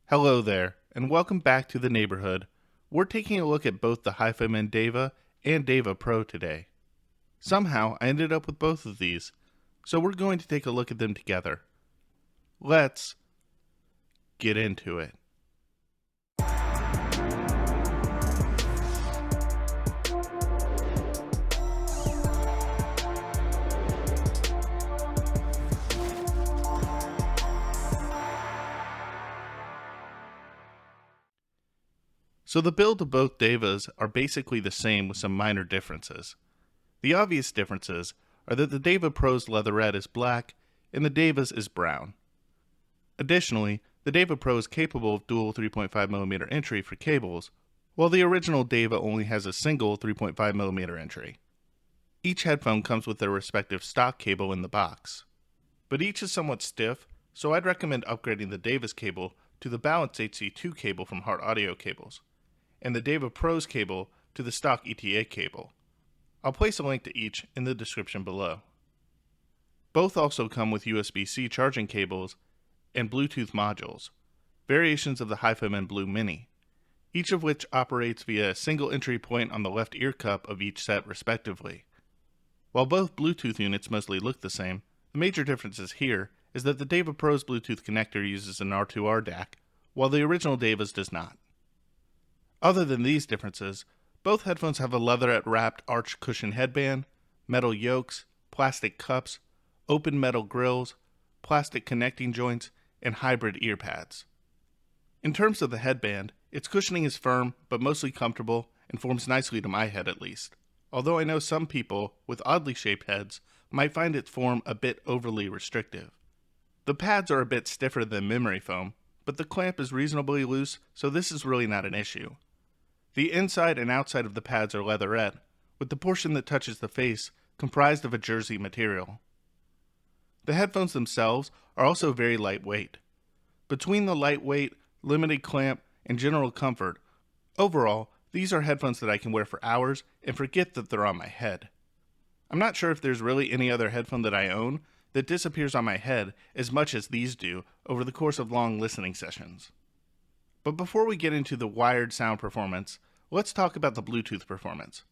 Hello there, and welcome back to the neighborhood. We're taking a look at both the HIFIMAN Deva and Deva Pro today. Somehow, I ended up with both of these, so we're going to take a look at them together. Let's get into it. So the build of both Devas are basically the same with some minor differences. The obvious differences are that the Deva Pro's leatherette is black and the Deva's is brown. Additionally, the Deva Pro is capable of dual 3.5mm entry for cables, while the original Deva only has a single 3.5mm entry. Each headphone comes with their respective stock cable in the box, but each is somewhat stiff, so I'd recommend upgrading the Deva's cable to the balanced HC2 cable from Heart Audio Cables, and the Deva Pro's cable to the stock ETA cable. I'll place a link to each in the description below. Both also come with USB-C charging cables and Bluetooth modules, variations of the HIFIMAN Bluemini, each of which operates via a single entry point on the left ear cup of each set respectively. While both Bluetooth units mostly look the same, the major difference here is that the Deva Pro's Bluetooth connector uses an R2R DAC, while the original Deva's does not. Other than these differences, both headphones have a leatherette-wrapped arch cushion headband, metal yokes, plastic cups, open metal grills, plastic connecting joints, and hybrid ear pads. In terms of the headband, its cushioning is firm but mostly comfortable and forms nicely to my head at least, although I know some people with oddly shaped heads might find its form a bit overly restrictive. The pads are a bit stiffer than memory foam, but the clamp is reasonably loose, so this is really not an issue. The inside and outside of the pads are leatherette, with the portion that touches the face comprised of a jersey material. The headphones themselves are also very lightweight. Between the lightweight, limited clamp, and general comfort, overall, these are headphones that I can wear for hours and forget that they're on my head. I'm not sure if there's really any other headphone that I own that disappears on my head as much as these do over the course of long listening sessions. But before we get into the wired sound performance, let's talk about the Bluetooth performance.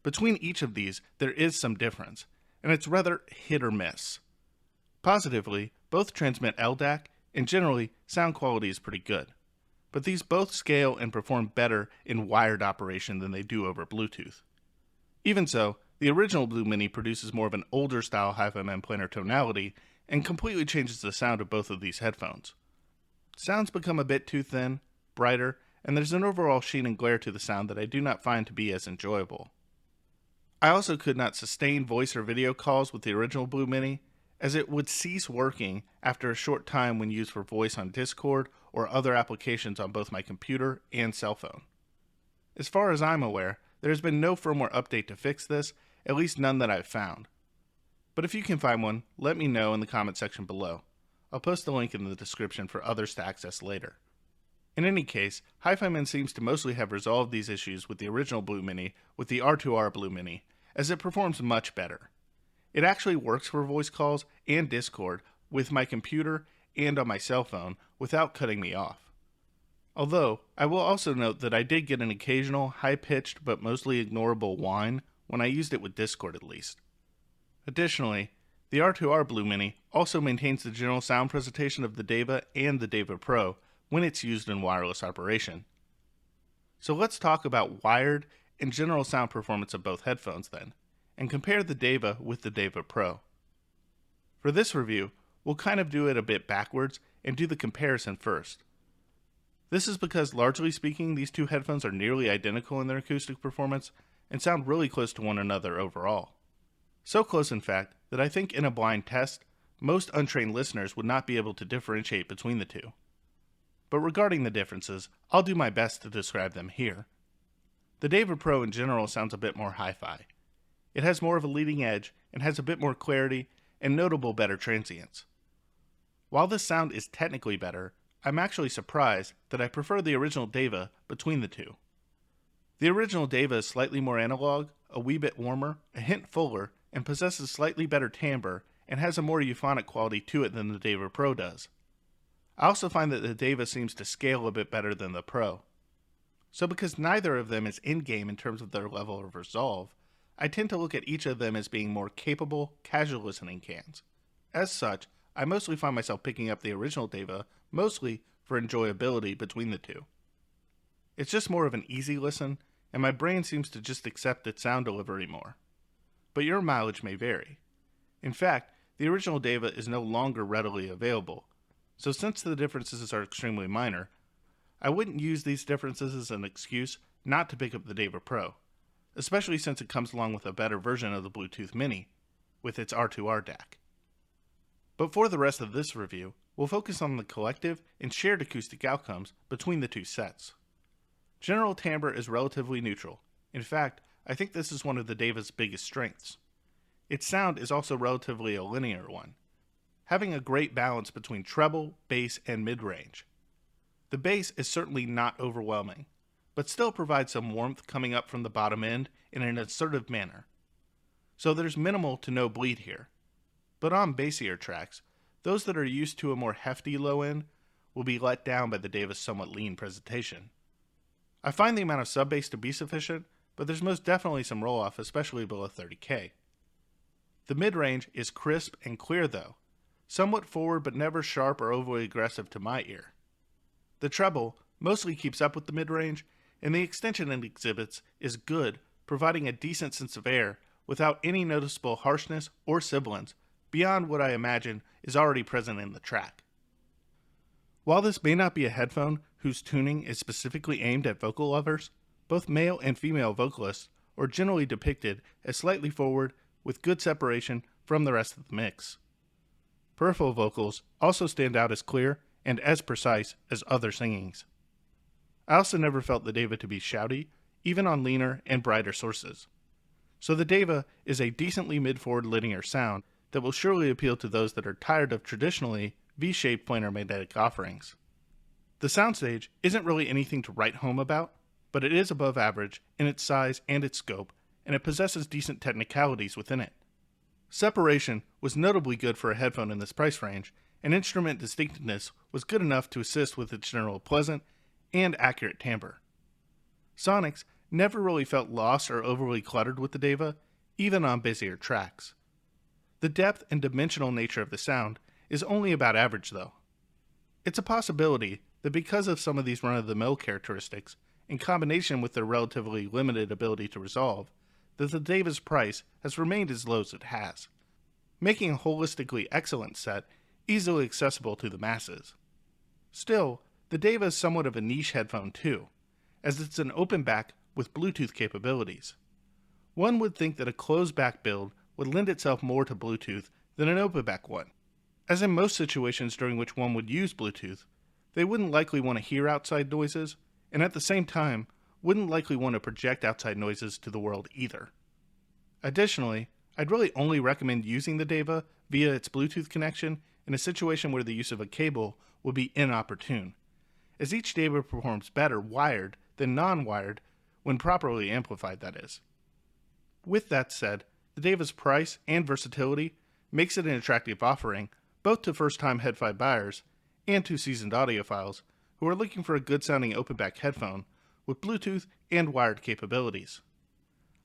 Between each of these, there is some difference, and it's rather hit or miss. Positively, both transmit LDAC, and generally, sound quality is pretty good. But these both scale and perform better in wired operation than they do over Bluetooth. Even so, the original Bluemini produces more of an older style HIFIMAN planar tonality and completely changes the sound of both of these headphones. Sounds become a bit too thin, brighter, and there's an overall sheen and glare to the sound that I do not find to be as enjoyable. I also could not sustain voice or video calls with the original Bluemini, as it would cease working after a short time when used for voice on Discord or other applications on both my computer and cell phone. As far as I'm aware, there has been no firmware update to fix this, at least none that I've found. But if you can find one, let me know in the comment section below. I'll post a link in the description for others to access later. In any case, HIFIMAN seems to mostly have resolved these issues with the original Bluemini with the R2R Bluemini, as it performs much better. It actually works for voice calls and Discord with my computer and on my cell phone without cutting me off. Although, I will also note that I did get an occasional high-pitched but mostly ignorable whine when I used it with Discord at least. Additionally, the R2R Bluemini also maintains the general sound presentation of the Deva and the Deva Pro when it's used in wireless operation. So let's talk about wired and general sound performance of both headphones then, and compare the Deva with the Deva Pro. For this review, we'll kind of do it a bit backwards and do the comparison first. This is because, largely speaking, these two headphones are nearly identical in their acoustic performance and sound really close to one another overall. So close, in fact, that I think in a blind test, most untrained listeners would not be able to differentiate between the two. But regarding the differences, I'll do my best to describe them here. The Deva Pro in general sounds a bit more hi-fi. It has more of a leading edge and has a bit more clarity and notable better transients. While this sound is technically better, I'm actually surprised that I prefer the original Deva between the two. The original Deva is slightly more analog, a wee bit warmer, a hint fuller, and possesses slightly better timbre and has a more euphonic quality to it than the Deva Pro does. I also find that the Deva seems to scale a bit better than the Pro. So because neither of them is in-game in terms of their level of resolve, I tend to look at each of them as being more capable, casual listening cans. As such, I mostly find myself picking up the original Deva, mostly for enjoyability between the two. It's just more of an easy listen, and my brain seems to just accept its sound delivery more. But your mileage may vary. In fact, the original Deva is no longer readily available, so since the differences are extremely minor, I wouldn't use these differences as an excuse not to pick up the Deva Pro, especially since it comes along with a better version of the Bluetooth Mini, with its R2R DAC. But for the rest of this review, we'll focus on the collective and shared acoustic outcomes between the two sets. General timbre is relatively neutral. In fact, I think this is one of the Deva's biggest strengths. Its sound is also relatively a linear one, having a great balance between treble, bass, and mid-range. The bass is certainly not overwhelming, but still provides some warmth coming up from the bottom end in an assertive manner. So there's minimal to no bleed here. But on bassier tracks, those that are used to a more hefty low end will be let down by the Deva's somewhat lean presentation. I find the amount of sub-bass to be sufficient, but there's most definitely some roll-off, especially below 30K. The mid-range is crisp and clear though, somewhat forward but never sharp or overly aggressive to my ear. The treble mostly keeps up with the mid-range, and the extension it exhibits is good, providing a decent sense of air without any noticeable harshness or sibilance beyond what I imagine is already present in the track. While this may not be a headphone whose tuning is specifically aimed at vocal lovers, both male and female vocalists are generally depicted as slightly forward with good separation from the rest of the mix. Peripheral vocals also stand out as clear and as precise as other singings. I also never felt the Deva to be shouty, even on leaner and brighter sources. So the Deva is a decently mid-forward linear sound that will surely appeal to those that are tired of traditionally V-shaped planar magnetic offerings. The soundstage isn't really anything to write home about, but it is above average in its size and its scope, and it possesses decent technicalities within it. Separation was notably good for a headphone in this price range, and instrument distinctiveness was good enough to assist with its general pleasant and accurate timbre. Sonics never really felt lost or overly cluttered with the Deva, even on busier tracks. The depth and dimensional nature of the sound is only about average though. It's a possibility that because of some of these run-of-the-mill characteristics, in combination with their relatively limited ability to resolve, that the Deva's price has remained as low as it has, making a holistically excellent set easily accessible to the masses. Still, the Deva is somewhat of a niche headphone too, as it's an open back with Bluetooth capabilities. One would think that a closed back build would lend itself more to Bluetooth than an open back one, as in most situations during which one would use Bluetooth, they wouldn't likely want to hear outside noises, and at the same time, wouldn't likely want to project outside noises to the world either. Additionally, I'd really only recommend using the Deva via its Bluetooth connection in a situation where the use of a cable would be inopportune, as each Deva performs better wired than non-wired when properly amplified, that is. With that said, the Deva's price and versatility makes it an attractive offering both to first-time head-fi buyers and to seasoned audiophiles who are looking for a good-sounding open-back headphone with Bluetooth and wired capabilities.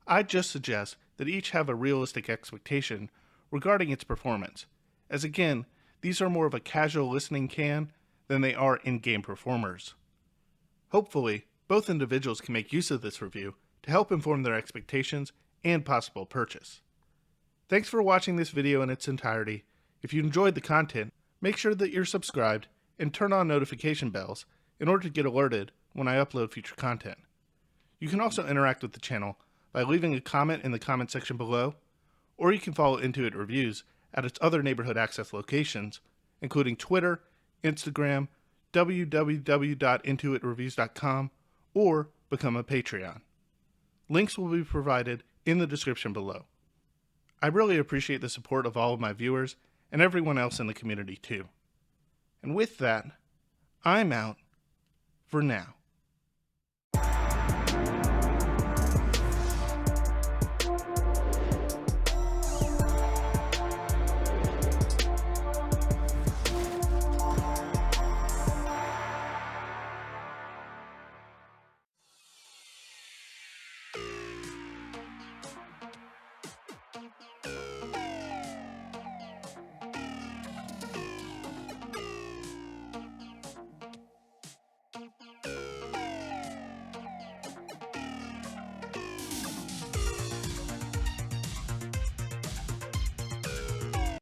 I'd just suggest that each have a realistic expectation regarding its performance, as again, these are more of a casual listening can than they are in-game performers. Hopefully, both individuals can make use of this review to help inform their expectations and possible purchase. Thanks for watching this video in its entirety. If you enjoyed the content, make sure that you're subscribed and turn on notification bells in order to get alerted when I upload future content. You can also interact with the channel by leaving a comment in the comment section below, or you can follow inToit Reviews at its other neighborhood access locations, including Twitter, Instagram, www.intuitreviews.com, or become a Patreon. Links will be provided in the description below. I really appreciate the support of all of my viewers and everyone else in the community too. And with that, I'm out for now.